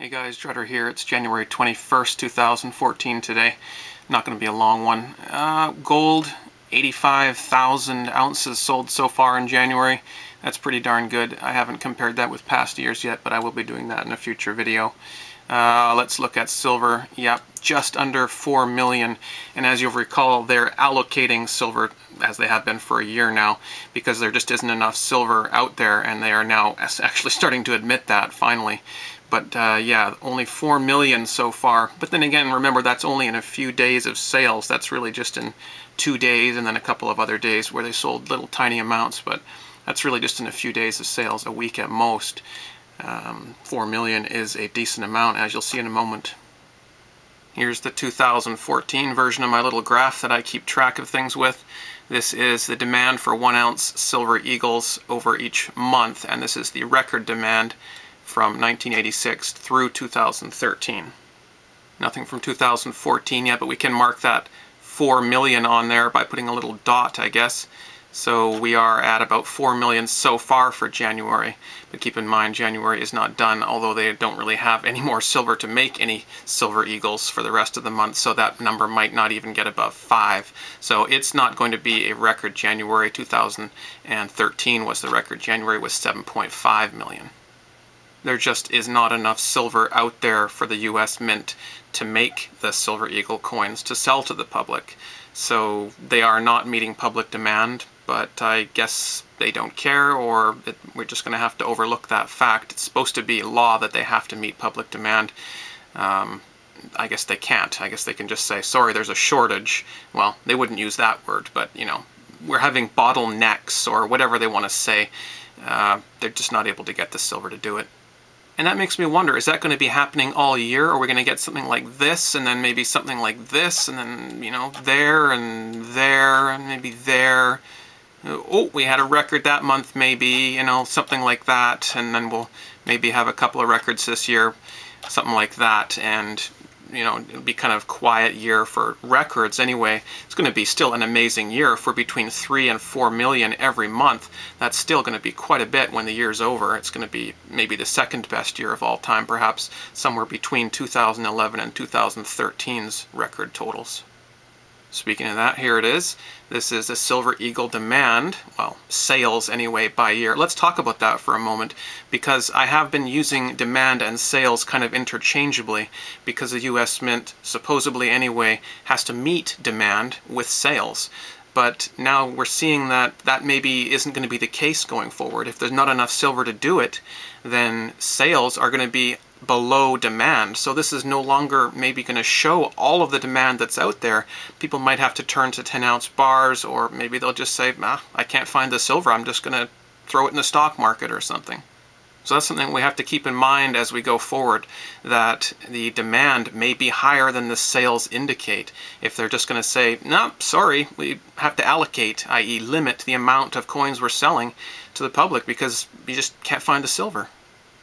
Hey guys, Drutter here. It's January 21st, 2014 today. Not going to be a long one. Gold, 85,000 ounces sold so far in January. That's pretty darn good. I haven't compared that with past years yet, but I will be doing that in a future video. Let's look at silver. Yep, just under 4 million. And as you'll recall, they're allocating silver, as they have been for a year now, because there just isn't enough silver out there, and they are now actually starting to admit that, finally. But yeah, only 4 million so far. But then again, remember, that's only in a few days of sales. That's really just in 2 days and then a couple of other days where they sold little tiny amounts. But that's really just in a few days of sales, a week at most. 4 million is a decent amount, as you'll see in a moment. Here's the 2014 version of my little graph that I keep track of things with. This is the demand for 1 ounce silver eagles over each month, and this is the record demand from 1986 through 2013. Nothing from 2014 yet, but we can mark that 4 million on there by putting a little dot, I guess. So we are at about 4 million so far for January. But keep in mind, January is not done, although they don't really have any more silver to make any silver eagles for the rest of the month, so that number might not even get above 5. So it's not going to be a record January. 2013 was the record. January was 7.5 million. There just is not enough silver out there for the US Mint to make the Silver Eagle coins to sell to the public. So they are not meeting public demand, but I guess they don't care, or we're just going to have to overlook that fact. It's supposed to be law that they have to meet public demand. I guess they can't. I guess they can just say, sorry, there's a shortage. Well, they wouldn't use that word, but, you know, we're having bottlenecks, or whatever they want to say. They're just not able to get the silver to do it. And that makes me wonder, is that going to be happening all year? Or are we going to get something like this, and then maybe something like this, and then, you know, there, and maybe there. Oh, we had a record that month, maybe, you know, something like that. And then we'll maybe have a couple of records this year, something like that. And, you know, it'll be kind of quiet year for records anyway. It's going to be still an amazing year for between 3 and 4 million every month. That's still going to be quite a bit when the year's over. It's going to be maybe the second best year of all time, perhaps somewhere between 2011 and 2013's record totals. Speaking of that, here it is. This is a Silver Eagle demand, well, sales anyway, by year. Let's talk about that for a moment, because I have been using demand and sales kind of interchangeably, because the US Mint, supposedly anyway, has to meet demand with sales. But now we're seeing that that maybe isn't going to be the case going forward. If there's not enough silver to do it, then sales are going to be below demand. So this is no longer maybe going to show all of the demand that's out there. People might have to turn to 10-ounce bars, or maybe they'll just say, I can't find the silver, I'm just going to throw it in the stock market or something. So that's something we have to keep in mind as we go forward, that the demand may be higher than the sales indicate. If they're just going to say, no, sorry, we have to allocate, i.e. limit the amount of coins we're selling to the public because you just can't find the silver.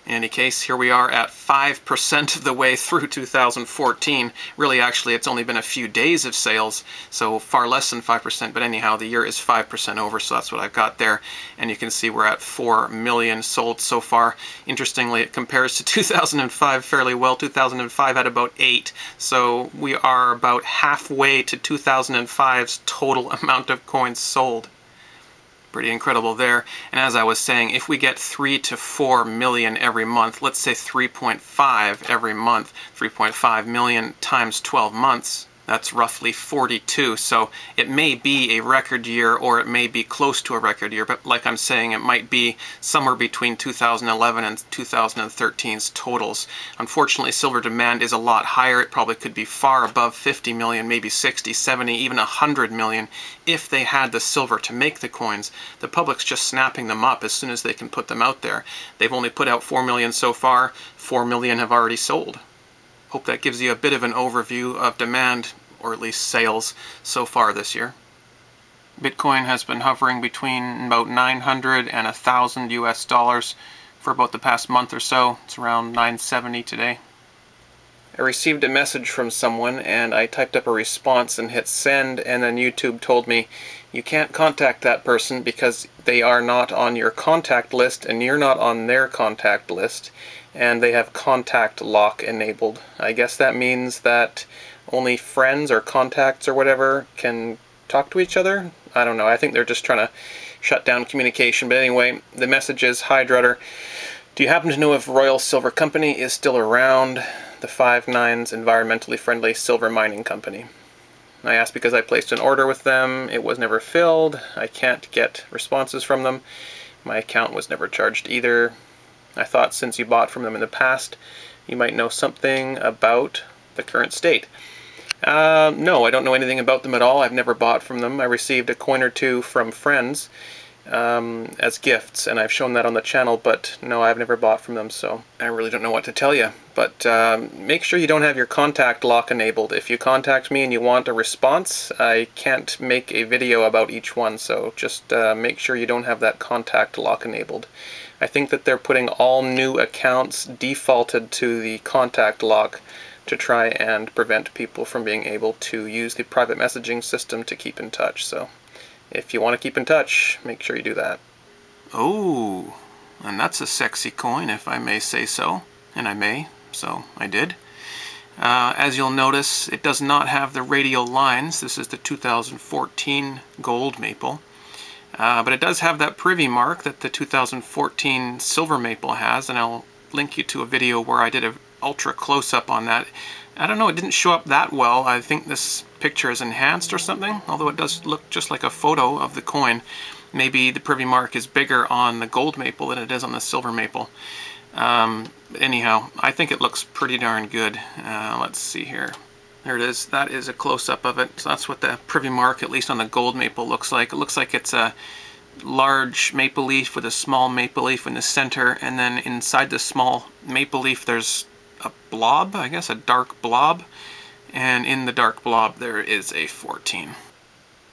In any case, here we are at 5% of the way through 2014. Really, actually, it's only been a few days of sales, so far less than 5%, but anyhow, the year is 5% over, so that's what I've got there. And you can see we're at 4 million sold so far. Interestingly, it compares to 2005 fairly well. 2005 had about 8, so we are about halfway to 2005's total amount of coins sold. Pretty incredible there. And as I was saying, if we get 3 to 4 million every month, let's say 3.5 every month, 3.5 million times 12 months, that's roughly 42. So it may be a record year, or it may be close to a record year, but like I'm saying, it might be somewhere between 2011 and 2013's totals. Unfortunately, silver demand is a lot higher. It probably could be far above 50 million, maybe 60, 70, even 100 million if they had the silver to make the coins. The public's just snapping them up as soon as they can put them out there. They've only put out 4 million so far. 4 million have already sold. Hope that gives you a bit of an overview of demand, or at least sales, so far this year. Bitcoin has been hovering between about 900 and 1,000 US dollars for about the past month or so. It's around 970 today. I received a message from someone, and I typed up a response and hit send, and then YouTube told me, you can't contact that person because they are not on your contact list and you're not on their contact list, and they have contact lock enabled. I guess that means that only friends or contacts or whatever can talk to each other. I don't know. I think they're just trying to shut down communication. But anyway, the message is, "Hi Drutter, do you happen to know if Royal Silver Company is still around? The 5 Nines environmentally friendly silver mining company. I asked because I placed an order with them. It was never filled. I can't get responses from them. My account was never charged either. I thought since you bought from them in the past, you might know something about the current state." No, I don't know anything about them at all. I've never bought from them. I received a coin or two from friends as gifts, and I've shown that on the channel, but no, I've never bought from them, so I really don't know what to tell you. But make sure you don't have your contact lock enabled. If you contact me and you want a response, I can't make a video about each one, so just make sure you don't have that contact lock enabled. I think that they're putting all new accounts defaulted to the contact lock to try and prevent people from being able to use the private messaging system to keep in touch. So if you want to keep in touch, make sure you do that. Oh, and that's a sexy coin, if I may say so. And I may, so I did. As you'll notice, it does not have the radial lines. This is the 2014 gold maple. But it does have that privy mark that the 2014 silver maple has, and I'll link you to a video where I did an ultra close-up on that. I don't know, it didn't show up that well. I think this picture is enhanced or something, although it does look just like a photo of the coin. Maybe the privy mark is bigger on the gold maple than it is on the silver maple. Anyhow, I think it looks pretty darn good. Let's see here. There it is. That is a close-up of it. So that's what the privy mark, at least on the gold maple, looks like. It looks like it's a large maple leaf with a small maple leaf in the center, and then inside the small maple leaf there's a blob, I guess, a dark blob, and in the dark blob there is a 14.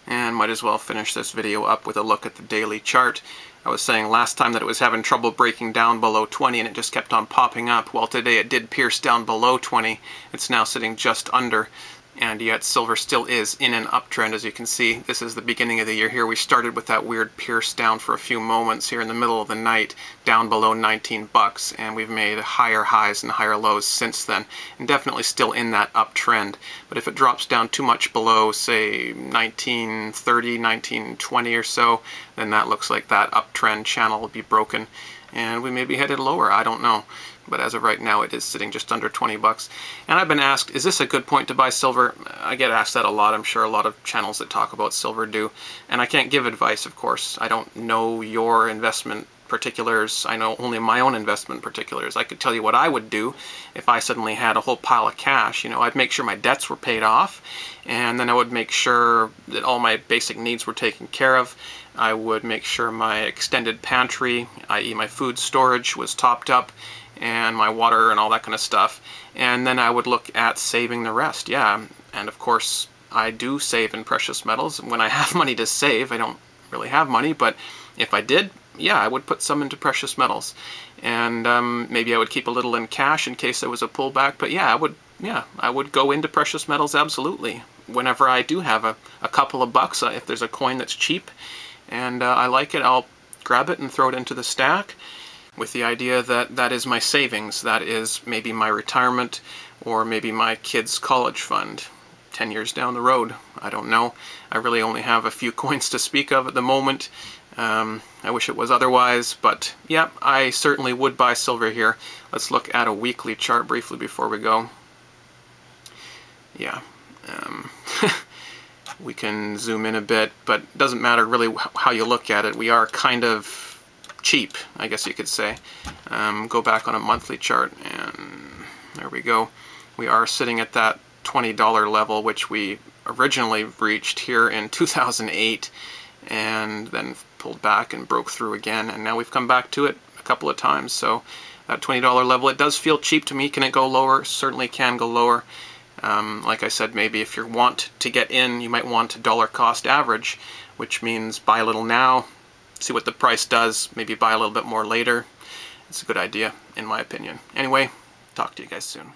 And might as well finish this video up with a look at the daily chart. I was saying last time that it was having trouble breaking down below 20 and it just kept on popping up. Well, today it did pierce down below 20. It's now sitting just under. And yet silver still is in an uptrend, as you can see. This is the beginning of the year here. We started with that weird pierce down for a few moments here in the middle of the night, down below 19 bucks, and we've made higher highs and higher lows since then, and definitely still in that uptrend. But if it drops down too much below, say 1930, 1920 or so, then that looks like that uptrend channel will be broken, and we may be headed lower. I don't know. But as of right now, it is sitting just under 20 bucks. And I've been asked, is this a good point to buy silver? I get asked that a lot. I'm sure a lot of channels that talk about silver do. And I can't give advice, of course. I don't know your investment particulars. I know only my own investment particulars. I could tell you what I would do if I suddenly had a whole pile of cash. You know, I'd make sure my debts were paid off, and then I would make sure that all my basic needs were taken care of. I would make sure my extended pantry, i.e. my food storage, was topped up, and my water and all that kind of stuff, and then I would look at saving the rest. Yeah, and of course I do save in precious metals when I have money to save. I don't really have money, but if I did, yeah, I would put some into precious metals, and maybe I would keep a little in cash in case there was a pullback. But yeah, I would go into precious metals, absolutely. Whenever I do have a couple of bucks, if there's a coin that's cheap and I like it, I'll grab it and throw it into the stack, with the idea that that is my savings. That is maybe my retirement, or maybe my kids' college fund 10 years down the road. I don't know. I really only have a few coins to speak of at the moment. I wish it was otherwise, but yeah, I certainly would buy silver here. Let's look at a weekly chart briefly before we go. Yeah, we can zoom in a bit, but it doesn't matter really how you look at it. We are kind of cheap, I guess you could say. Go back on a monthly chart, and there we go. We are sitting at that $20 level, which we originally reached here in 2008, and then pulled back and broke through again, and now we've come back to it a couple of times. So that $20 level, it does feel cheap to me. Can it go lower? Certainly can go lower. Like I said, maybe if you want to get in, you might want a dollar cost average, which means buy a little now, see what the price does, maybe buy a little bit more later. It's a good idea, in my opinion. Anyway, talk to you guys soon.